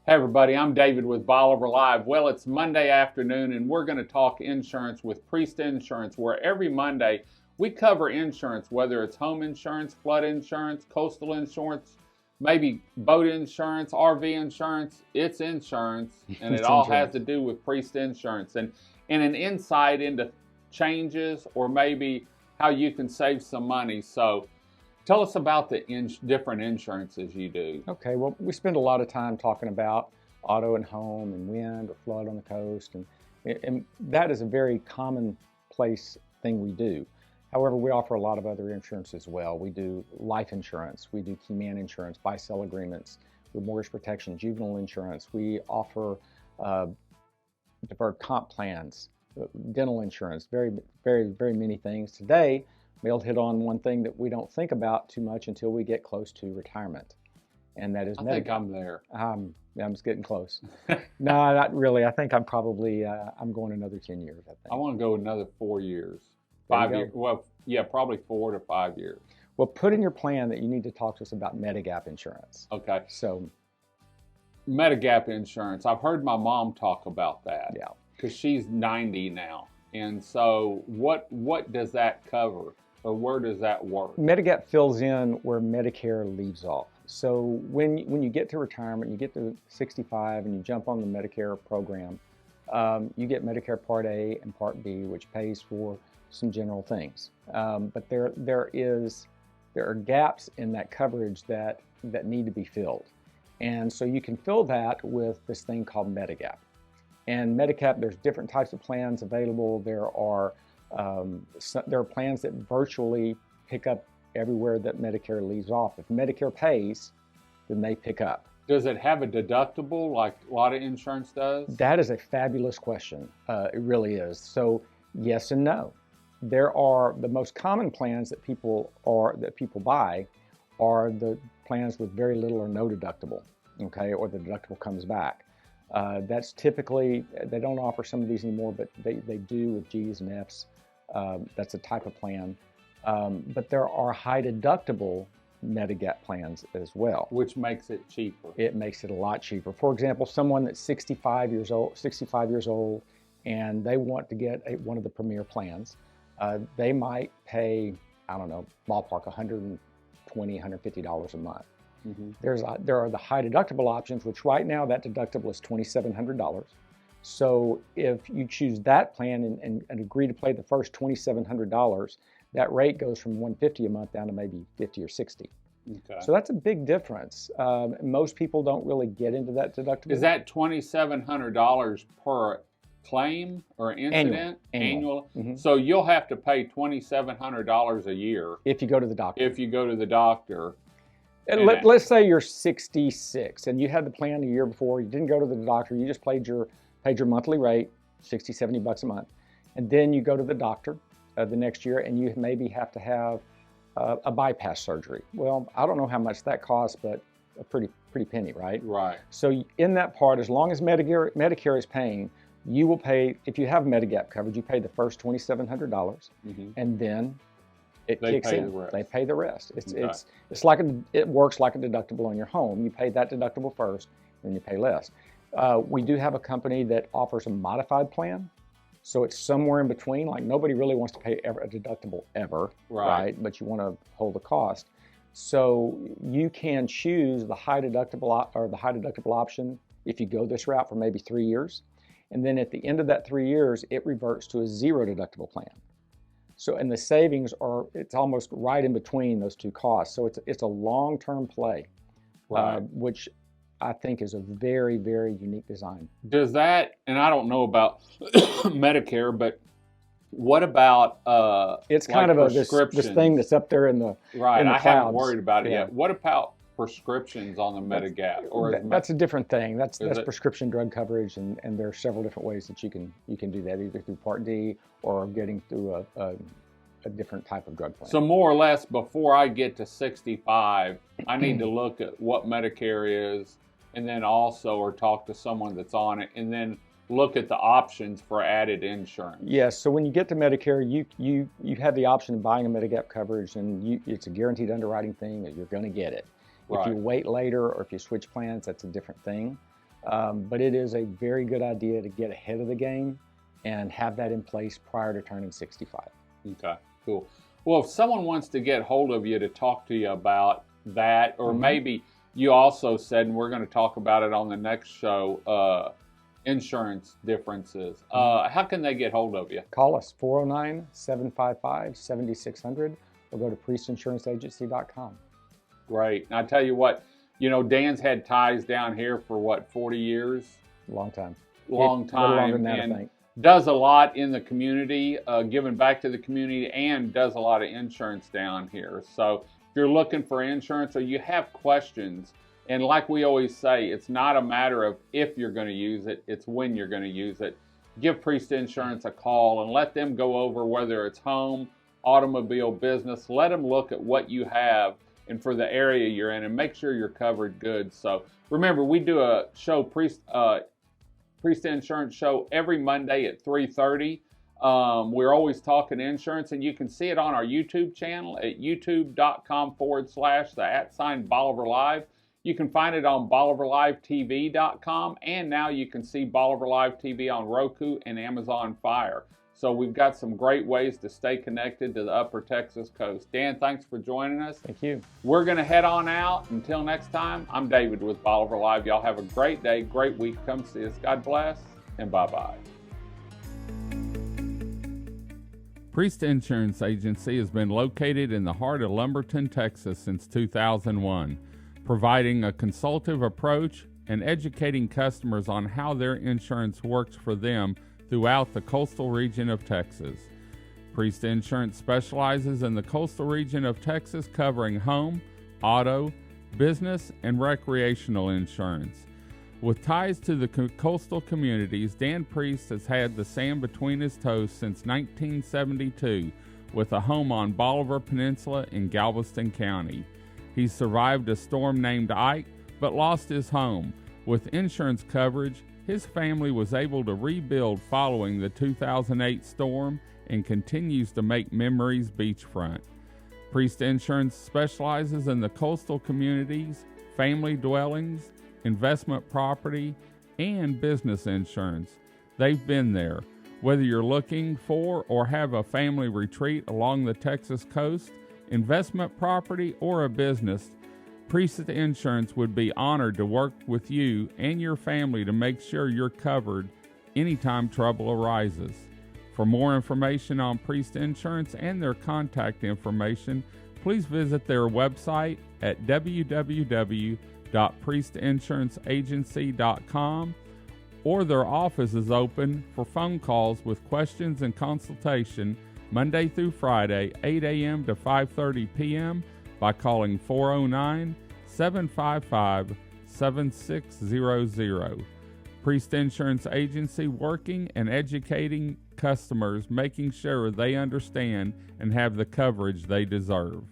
Hey everybody, I'm David with Bolivar Live. Well, it's Monday afternoon and we're going to talk insurance with Priest Insurance, where every Monday we cover insurance, whether it's home insurance, flood insurance, coastal insurance, maybe boat insurance, RV insurance. It's insurance, and it all has to do with Priest Insurance and an insight into changes or maybe how you can save some money. So tell us about the different insurances you do. Okay, well, we spend a lot of time talking about auto and home and wind or flood on the coast, and that is a very commonplace thing we do. However, we offer a lot of other insurance as well. We do life insurance, we do key man insurance, buy-sell agreements, with mortgage protection, juvenile insurance. We offer deferred comp plans, dental insurance, very many things. Today, we'll hit on one thing that we don't think about too much until we get close to retirement, and that is I think I'm there. I'm just getting close. No, not really. I think I'm probably I'm going another 10 years. I think I want to go another 4 years, There you 5 go. years. Well, yeah, probably 4 to 5 years. Well, put in your plan that you need to talk to us about Medigap Insurance. Okay. So, Medigap Insurance. I've heard my mom talk about that. yeah. Because she's 90 now, and so what does that cover, or where does that work? Medigap fills in where Medicare leaves off. So when you get to retirement, you get to 65 and you jump on the Medicare program, you get Medicare Part A and Part B, which pays for some general things. But there are gaps in that coverage that need to be filled. And so you can fill that with this thing called Medigap. And Medigap, there's different types of plans available. There are plans that virtually pick up everywhere that Medicare leaves off. If Medicare pays, then they pick up. Does it have a deductible like a lot of insurance does? That is a fabulous question. It really is. So yes and no. There are the most common plans that people buy are the plans with very little or no deductible, okay, or the deductible comes back. That's typically, they don't offer some of these anymore, but they do with G's and F's. That's a type of plan. But there are high deductible Medigap plans as well. Which makes it cheaper. It makes it a lot cheaper. For example, someone that's 65 years old, and they want to get one of the premier plans, they might pay, I don't know, ballpark $120, $150 a month. Mm-hmm. There are the high deductible options, which right now that deductible is $2,700. So if you choose that plan and agree to pay the first $2,700, that rate goes from $150 a month down to maybe $50 or $60. Okay. So that's a big difference. Most people don't really get into that deductible. Is that $2,700 per claim or incident? Annual. Mm-hmm. So you'll have to pay $2,700 a year if you go to the doctor. if you go to the doctor. Let's say you're 66 and you had the plan a year before, you didn't go to the doctor, you just paid your monthly rate, $60, $70 a month, and then you go to the doctor the next year and you maybe have to have a bypass surgery. Well, I don't know how much that costs, but a pretty penny, right? Right. So in that part, as long as Medicare is paying, you will pay, if you have Medigap coverage, you pay the first $2,700, Mm-hmm. and then it They kicks pay in. the rest. They pay the rest. Okay. It's like it works like a deductible on your home. You pay that deductible first, then you pay less. We do have a company that offers a modified plan, so it's somewhere in between. Like nobody really wants to pay a deductible ever, right? But you want to hold the cost. So you can choose the high deductible option if you go this route for maybe 3 years, and then at the end of that 3 years, it reverts to a zero deductible plan. So, and the savings it's almost right in between those two costs. So it's a long-term play, Right. Which I think is a very, very unique design. Does that, and I don't know about Medicare, but what about It's like kind of this prescriptions? thing that's up there in the Right, in the I haven't clouds. worried about it Yeah. yet. What about prescriptions on the Medigap? Or That's a different thing. That's it? prescription drug coverage, and there are several different ways that you can do that, either through Part D or getting through a different type of drug plan. So more or less, before I get to 65, I need to look at what Medicare is, and then also, or talk to someone that's on it, and then look at the options for added insurance. Yes. So when you get to Medicare, you have the option of buying a Medigap coverage, and it's a guaranteed underwriting thing that you're going to get it. Right. If you wait later or if you switch plans, that's a different thing. But it is a very good idea to get ahead of the game and have that in place prior to turning 65. Okay, cool. Well, if someone wants to get hold of you to talk to you about that, or maybe you also said, and we're going to talk about it on the next show, insurance differences, how can they get hold of you? Call us 409-755-7600 or go to priestinsuranceragency.com. Great. And I tell you what, you know, Dan's had ties down here for what, 40 years? Long time. Long time. A little longer than that, and I think. Does a lot in the community, giving back to the community, and does a lot of insurance down here. So if you're looking for insurance or you have questions, and like we always say, it's not a matter of if you're going to use it, it's when you're going to use it. Give Priest Insurance a call and let them go over whether it's home, automobile, business. Let them look at what you have and for the area you're in, and make sure you're covered good. So remember, we do a show, Priest Insurance show, every Monday at 3:30. We're always talking insurance, and you can see it on our YouTube channel at youtube.com/Bolivar Live. You can find it on BolivarLiveTV.com, and now you can see Bolivar Live TV on Roku and Amazon Fire. So we've got some great ways to stay connected to the Upper Texas coast. Dan, thanks for joining us. Thank you. We're going to head on out. Until next time, I'm David with Bolivar Live. Y'all have a great day, great week. Come see us. God bless, and bye-bye. Priest Insurance Agency has been located in the heart of Lumberton, Texas since 2001, providing a consultative approach and educating customers on how their insurance works for them throughout the coastal region of Texas. Priest Insurance specializes in the coastal region of Texas, covering home, auto, business, and recreational insurance. With ties to the coastal communities, Dan Priest has had the sand between his toes since 1972, with a home on Bolivar Peninsula in Galveston County. He survived a storm named Ike, but lost his home. With insurance coverage, his family was able to rebuild following the 2008 storm and continues to make memories beachfront. Priest Insurance specializes in the coastal communities, family dwellings, investment property, and business insurance. They've been there. Whether you're looking for or have a family retreat along the Texas coast, investment property, or a business, Priest Insurance would be honored to work with you and your family to make sure you're covered anytime trouble arises. For more information on Priest Insurance and their contact information, please visit their website at www.priestinsuranceragency.com, or their office is open for phone calls with questions and consultation Monday through Friday, 8 a.m. to 5:30 p.m. by calling 409-755-7600. Priest Insurance Agency, working and educating customers, making sure they understand and have the coverage they deserve.